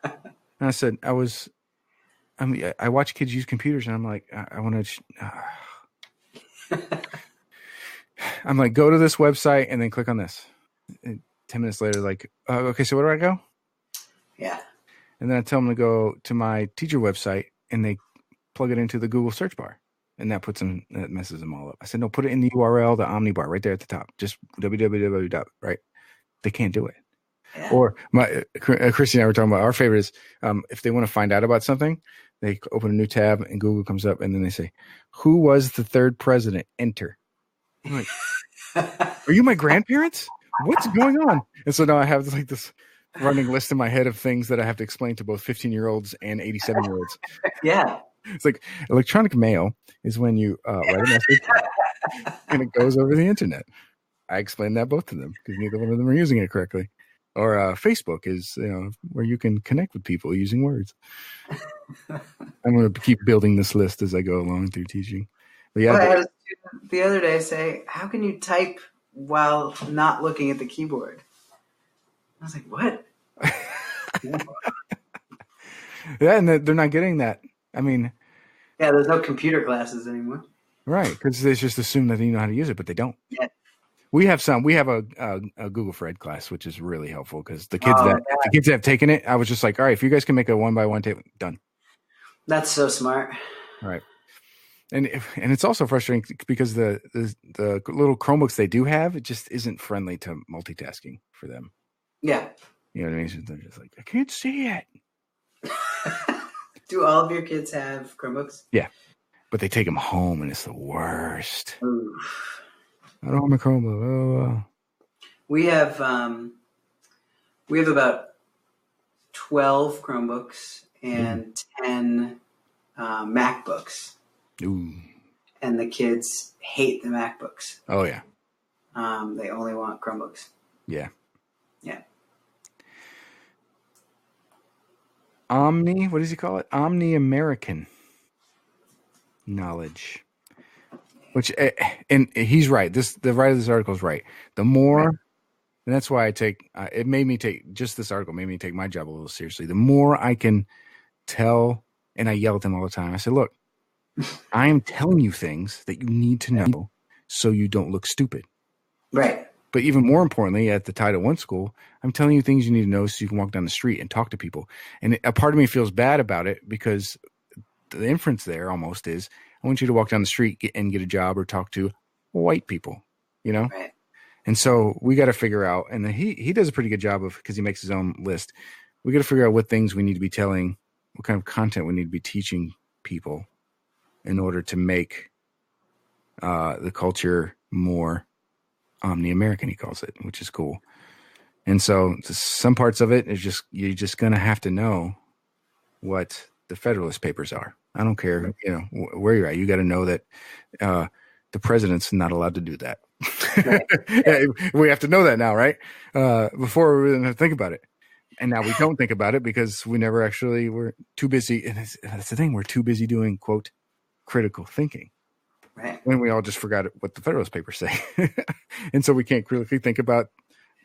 And I said, I watch kids use computers, and I'm like, I want to. I'm like, go to this website and then click on this. And 10 minutes later, like, okay, so where do I go? Yeah. And then I tell them to go to my teacher website, and they plug it into the Google search bar. And that messes them all up. I said, no, put it in the URL, the Omni bar, right there at the top. Just www. Right? They can't do it. Yeah. Or Christy and I were talking about our favorite is if they want to find out about something, they open a new tab and Google comes up, and then they say, "Who was the third president?" Enter. I'm like, are you my grandparents? What's going on? And so now I have like this running list in my head of things that I have to explain to both 15-year-olds and 87-year-olds. Yeah. It's like electronic mail is when you write a message and it goes over the internet. I explained that both to them because neither one of them are using it correctly. Or Facebook is where you can connect with people using words. I'm going to keep building this list as I go along through teaching. But yeah, I had a student the other day say, "How can you type while not looking at the keyboard?" I was like, "What?" Yeah, and they're not getting that. I mean, yeah, there's no computer classes anymore. Right, because they just assume that you know how to use it, but they don't. Yeah. We have a Google for Ed class, which is really helpful because the kids that have taken it, I was just like, all right, if you guys can make a 1x1 table, done. That's so smart. Right. And it's also frustrating because the little Chromebooks they do have, it just isn't friendly to multitasking for them. Yeah. You know what I mean? They're just like, I can't see it. Do all of your kids have Chromebooks? Yeah. But they take them home and it's the worst. Oof. I don't have a Chromebook. Oh. We have about 12 Chromebooks and 10 MacBooks. Ooh. And the kids hate the MacBooks. Oh yeah. They only want Chromebooks. Yeah. Yeah. What does he call it? Omni-American knowledge. Which, and he's right. The writer of this article is right. The more, and that's why it made me take, just this article made me take my job a little seriously. The more I can tell, and I yell at them all the time. I said, look, I am telling you things that you need to know so you don't look stupid. Right. But even more importantly, at the Title I school, I'm telling you things you need to know so you can walk down the street and talk to people. And a part of me feels bad about it because the inference there almost is, I want you to walk down the street and get a job or talk to white people, you know? Right. And so we got to figure out, and he does a pretty good job of, because he makes his own list, we got to figure out what things we need to be telling, what kind of content we need to be teaching people in order to make the culture more omni-American, he calls it, which is cool. And so some parts of it is just, you're just going to have to know what the Federalist Papers are. I don't care, where you're at. You got to know that the president's not allowed to do that. Right. We have to know that now, right? Before we didn't have to think about it. And now we don't think about it because we never actually were too busy. And that's the thing. We're too busy doing, quote, critical thinking. Right. When we all just forgot what the Federalist Papers say. And so we can't critically think about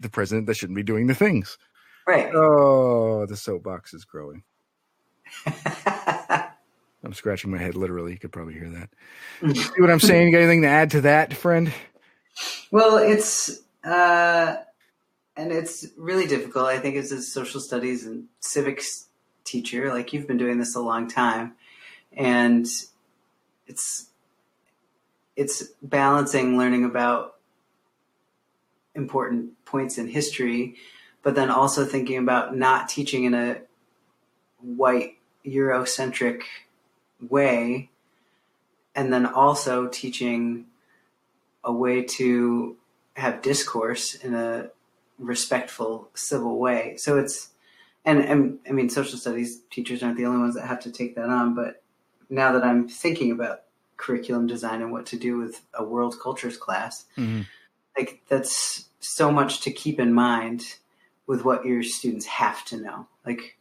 the president that shouldn't be doing the things. Right. Oh, the soapbox is growing. I'm scratching my head literally. You could probably hear that. See what I'm saying? You got anything to add to that, friend? Well, it's really difficult. I think as a social studies and civics teacher, like you've been doing this a long time, and it's balancing learning about important points in history, but then also thinking about not teaching in a white Eurocentric way, and then also teaching a way to have discourse in a respectful, civil way. So it's, and I mean, social studies teachers aren't the only ones that have to take that on, but now that I'm thinking about curriculum design and what to do with a world cultures class, like that's so much to keep in mind with what your students have to know. Like,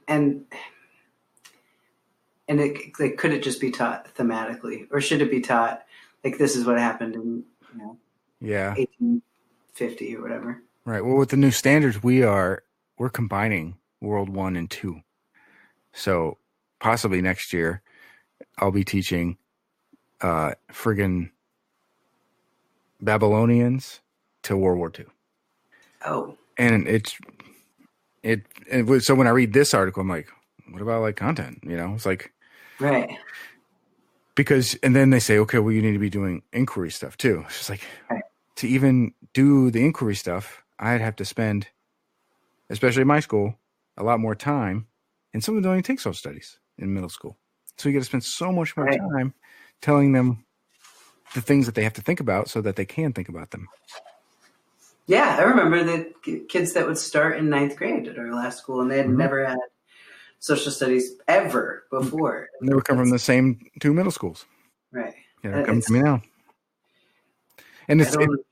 and it, like, could it just be taught thematically, or should it be taught like this is what happened in 1850 or whatever? Right. Well, with the new standards, we're combining World 1 and 2. So possibly next year, I'll be teaching friggin' Babylonians to World War II. Oh. And so when I read this article, I'm like, what about like content? It's like, right. Because, and then they say, okay, well, you need to be doing inquiry stuff too. It's just like, right. To even do the inquiry stuff, I'd have to spend, especially in my school, a lot more time. And some of them don't even take social studies in middle school. So you got to spend so much more time telling them the things that they have to think about so that they can think about them. Yeah, I remember the kids that would start in 9th grade at our last school, and they had never had social studies ever before. And they would come from the same 2 middle schools. Right. They're coming to me now. And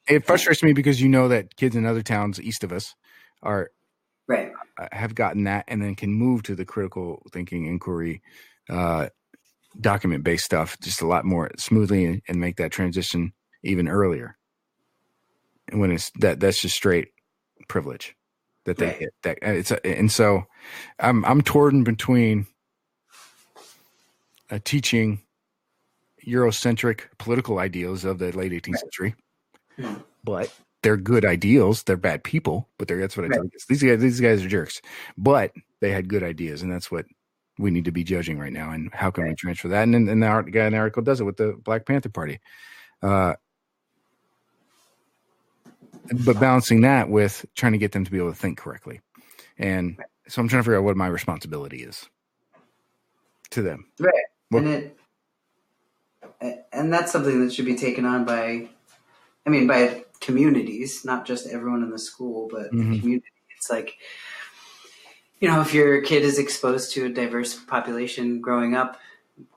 it frustrates me because that kids in other towns east of us have gotten that and then can move to the critical thinking, inquiry, document-based stuff just a lot more smoothly and make that transition even earlier. And when it's that's just straight privilege that they get. And so I'm torn between teaching Eurocentric political ideals of the late 18th century, but they're good ideals. They're bad people, but that's what I tell you. These guys are jerks, but they had good ideas, and that's what we need to be judging right now. And how can we transfer that? And the guy in the article does it with the Black Panther Party. But balancing that with trying to get them to be able to think correctly. And so I'm trying to figure out what my responsibility is to them. Right. And that's something that should be taken on by communities, not just everyone in the school, but the community. It's like, if your kid is exposed to a diverse population growing up,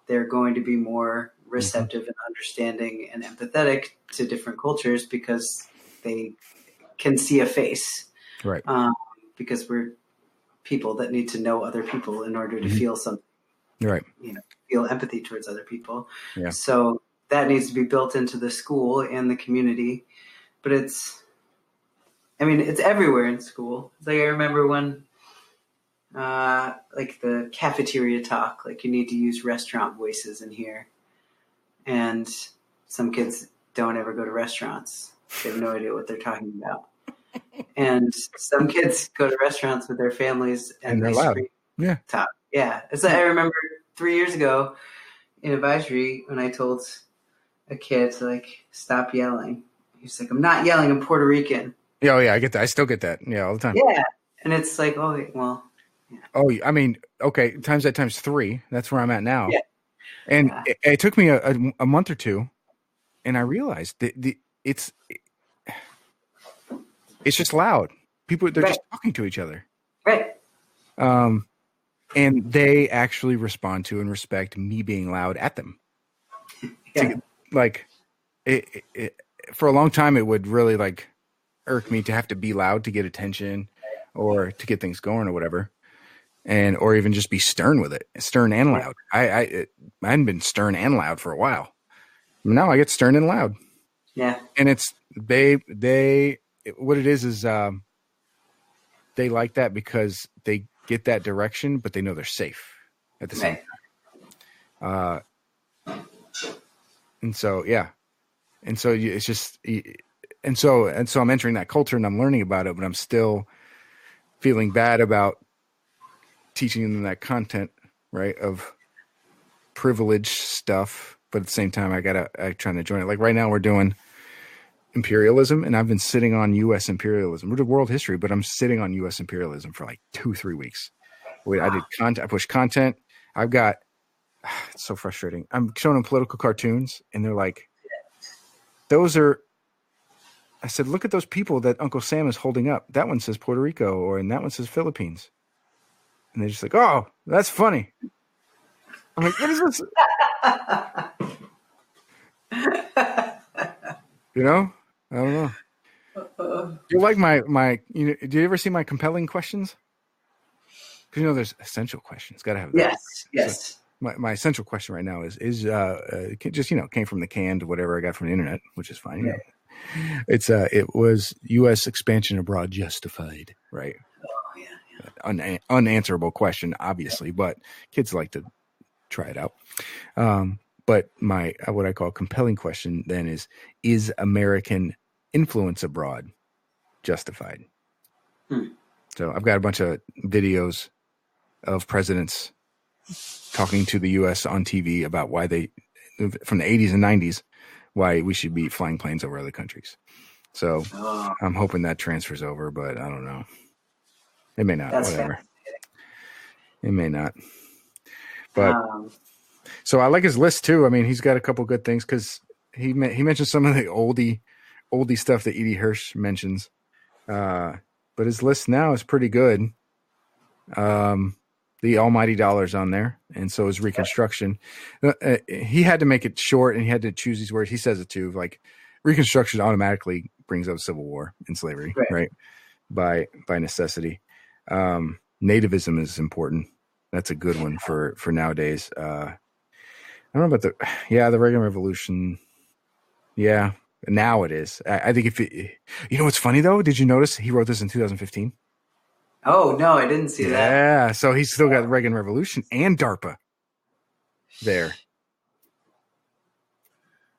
they're going to be more receptive and understanding and empathetic to different cultures because they can see a face. Right. Because we're people that need to know other people in order to feel something. Right. Feel empathy towards other people. Yeah. So that needs to be built into the school and the community. But it's everywhere in school. It's like I remember when like the cafeteria talk, like you need to use restaurant voices in here. And some kids don't ever go to restaurants. They have no idea what they're talking about. And some kids go to restaurants with their families and they're they loud. Scream, talk. Yeah. It's like I remember 3 years ago in advisory when I told a kid to like stop yelling. He's like, I'm not yelling, I'm Puerto Rican. Yeah, I get that. I still get that. Yeah, all the time. Yeah. And it's like, oh well. Yeah. Oh, I mean, okay, times that times 3. That's where I'm at now. Yeah. And it took me a month or two, and I realized that it's just loud. People, they're just talking to each other. Right. And they actually respond to and respect me being loud at them. Yeah. Like, for a long time, it would really like irk me to have to be loud to get attention or to get things going or whatever. Or even just be stern with it, stern and loud. I hadn't been stern and loud for a while. Now I get stern and loud. Yeah. And it's, what it is they like that because they get that direction, but they know they're safe at the same time. And so, yeah. And so it's just, and so I'm entering that culture and I'm learning about it, but I'm still feeling bad about teaching them that content, right, of privilege stuff. But at the same time, I'm trying to join it. Like right now we're doing imperialism, and I've been sitting on U.S. imperialism. We're doing world history, but I'm sitting on U.S. imperialism for like 2-3 weeks. I did content. I pushed content. I've got, it's so frustrating. I'm showing them political cartoons, and they're like, I said, look at those people that Uncle Sam is holding up. That one says Puerto Rico, and that one says Philippines. And they're just like, oh, that's funny. I'm like, what is this? You know? I don't know. You like my do you ever see my compelling questions? Because there's essential questions. Got to have that. Yes. So my essential question right now is just came from the canned whatever I got from the internet, which is fine. Yeah. It was U.S. expansion abroad justified, right? Oh yeah. Unanswerable question, obviously, but kids like to try it out. But my what I call compelling question then is American influence abroad justified? So I've got a bunch of videos of presidents talking to the U.S. on TV about why from the 80s and 90s, why we should be flying planes over other countries. So I'm hoping that transfers over, but I don't know. It may not. Whatever. It may not. But so I like his list too. I mean, he's got a couple good things because he mentions some of the oldie stuff that Edie Hirsch mentions. But his list now is pretty good. The almighty dollar's on there, and so is Reconstruction. He had to make it short, and he had to choose these words. He says it too, like Reconstruction automatically brings up Civil War and slavery, right? By necessity. Nativism is important. That's a good one for nowadays. I don't know about the Reagan Revolution. Yeah, now it is. I think you know what's funny though? Did you notice he wrote this in 2015? Oh no, I didn't see that. Yeah, so he's still got the Reagan Revolution and DARPA there.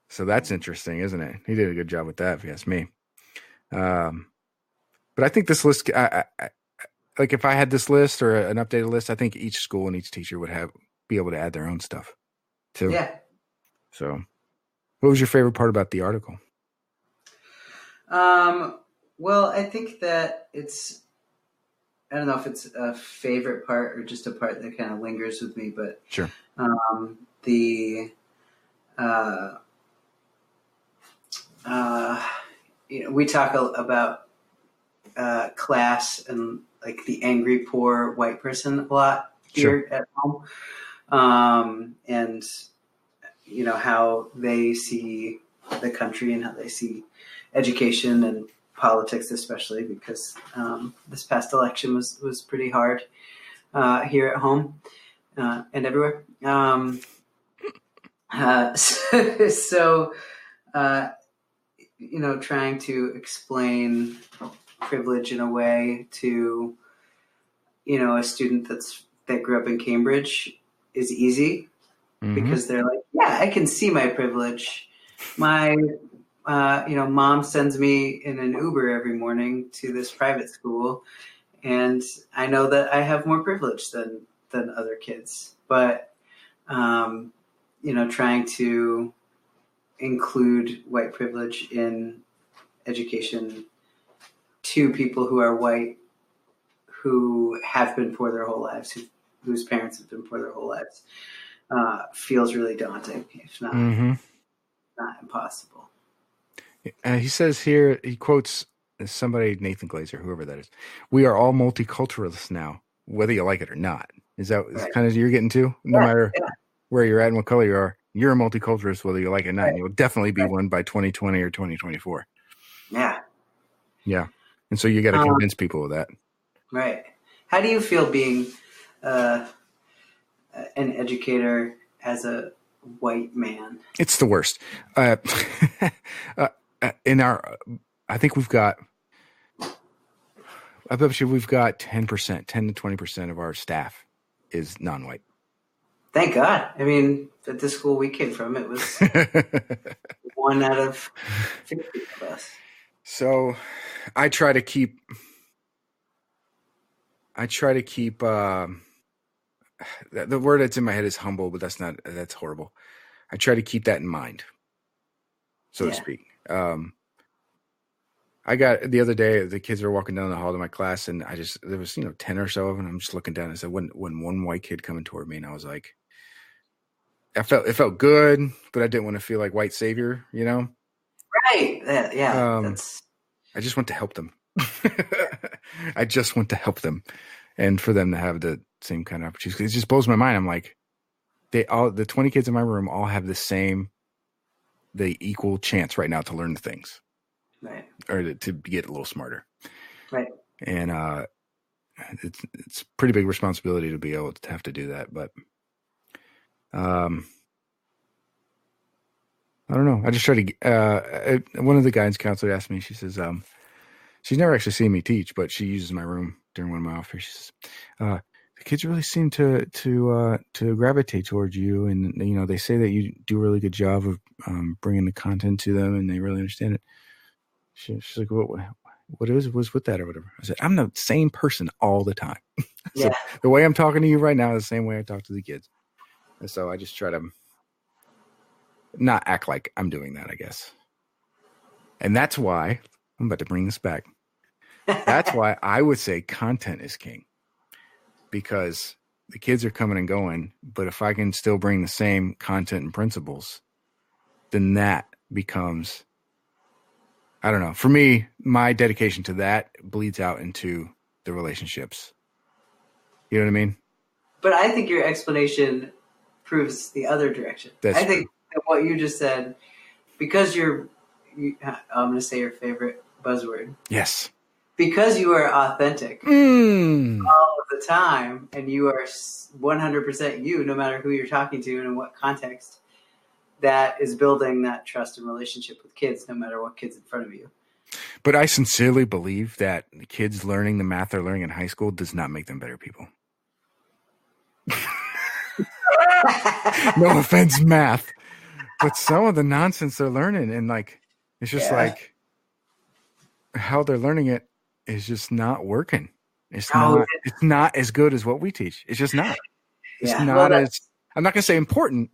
So that's interesting, isn't it? He did a good job with that, if you ask me. But I think this list, like if I had this list or an updated list, I think each school and each teacher would be able to add their own stuff too. Yeah. So, what was your favorite part about the article? Well, I think that I don't know if it's a favorite part or just a part that kind of lingers with me, but sure. We talk about class and like the angry poor white person a lot here at home, and how they see the country and how they see education and politics, especially because this past election was pretty hard here at home and everywhere. Trying to explain privilege in a way to a student that grew up in Cambridge is easy, because they're like, yeah, I can see my privilege. My mom sends me in an Uber every morning to this private school, and I know that I have more privilege than other kids. But, trying to include white privilege in education to people who are white, who have been poor their whole lives, whose parents have been poor their whole lives, feels really daunting, if not not impossible. He says here, he quotes somebody, Nathan Glazer, whoever that is. We are all multiculturalists now, whether you like it or not. Is that Right. kind of you're getting to? No Yeah, matter yeah. where you're at and what color you are, you're a multiculturalist, whether you like it or not. Right. And you'll definitely be Right. one by 2020 or 2024. Yeah. Yeah. And so you got to convince people of that. Right. How do you feel being an educator as a white man? It's the worst. I think I bet you we've got 10%, 10 to 20% of our staff is non-white. Thank God. I mean, at the school we came from, it was 1 out of 50 of us. So I try to keep the word that's in my head is humble, but that's horrible. I try to keep that in mind, so to speak. I got the other day, the kids were walking down the hall to my class, and there was 10 or so of them. I'm just looking down and said, when one white kid coming toward me, and I was like, it felt good, but I didn't want to feel like white savior, Right. Yeah. I just want to help them. I just want to help them, and for them to have the same kind of opportunity. It just blows my mind. I'm like, the 20 kids in my room all have the equal chance right now to learn the things, right, or to get a little smarter, right. And it's a pretty big responsibility to be able to have to do that, but I don't know. I just try to. One of the guidance counselors asked me. She says, she's never actually seen me teach, but she uses my room during one of my off periods. She says, the kids really seem to gravitate towards you, and they say that you do a really good job of bringing the content to them, and they really understand it. She's like, what was with that or whatever? I said, I'm the same person all the time. So the way I'm talking to you right now is the same way I talk to the kids, and so I just try to not act like I'm doing that, I guess. And that's why I'm about to bring this back. That's why I would say content is king, because the kids are coming and going, but if I can still bring the same content and principles, then that becomes, I don't know. For me, my dedication to that bleeds out into the relationships. You know what I mean? But I think your explanation proves the other direction. I think that what you just said, because I'm going to say your favorite buzzword. Yes. Because you are authentic all of the time, and you are 100% you, no matter who you're talking to and in what context, that is building that trust and relationship with kids, no matter what kid's in front of you. But I sincerely believe that the kids learning the math they're learning in high school does not make them better people. No offense, math, but some of the nonsense they're learning, and it's just like how they're learning it is just not working. It's not as good as what we teach. It's just not. It's not as, I'm not going to say important,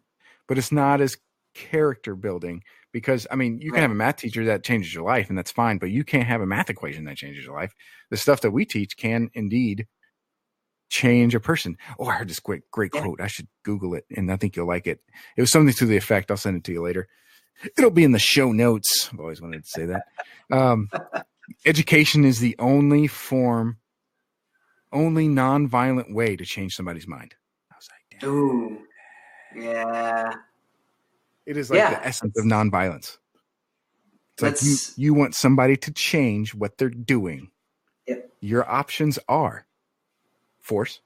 but it's not as character building, because you can have a math teacher that changes your life, and that's fine, but you can't have a math equation that changes your life. The stuff that we teach can indeed change a person. Oh, I heard this great quote. I should Google it, and I think you'll like it. It was something to the effect, I'll send it to you later. It'll be in the show notes. I've always wanted to say that. Education is the only non-violent way to change somebody's mind. I was like, damn. Ooh, yeah. It is like the essence of nonviolence. It's like you want somebody to change what they're doing. Yep. Your options are force,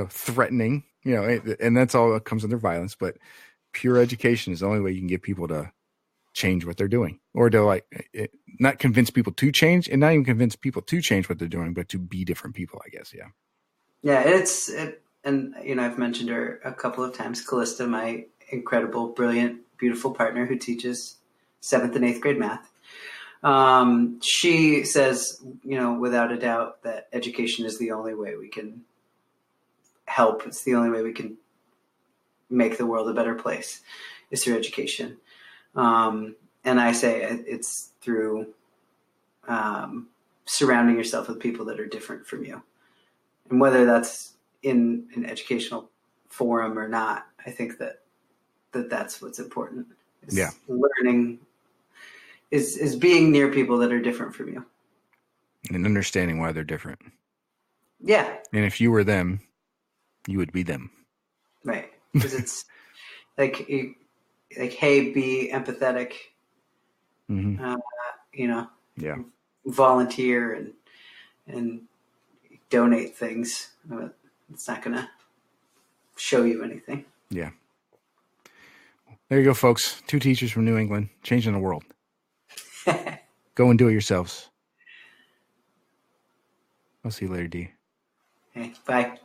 threatening, and that's all that comes under violence. But pure education is the only way you can get people to change what they're doing, or to not convince people to change, and not even convince people to change what they're doing, but to be different people, I guess. Yeah. And I've mentioned her a couple of times, Callista, my incredible, brilliant, beautiful partner who teaches 7th and 8th grade math. She says, without a doubt, that education is the only way we can help. It's the only way we can make the world a better place, is through education. And I say it's through surrounding yourself with people that are different from you. And whether that's in an educational forum or not, I think that's what's important. Learning is being near people that are different from you. And understanding why they're different. Yeah. And if you were them, you would be them. Right. Because it's like, hey, be empathetic, Mm-hmm. you know, Yeah. volunteer and donate things. It's not going to show you anything. Yeah. There you go, folks. 2 teachers from New England changing the world. Go and do it yourselves. I'll see you later, D. Okay, bye.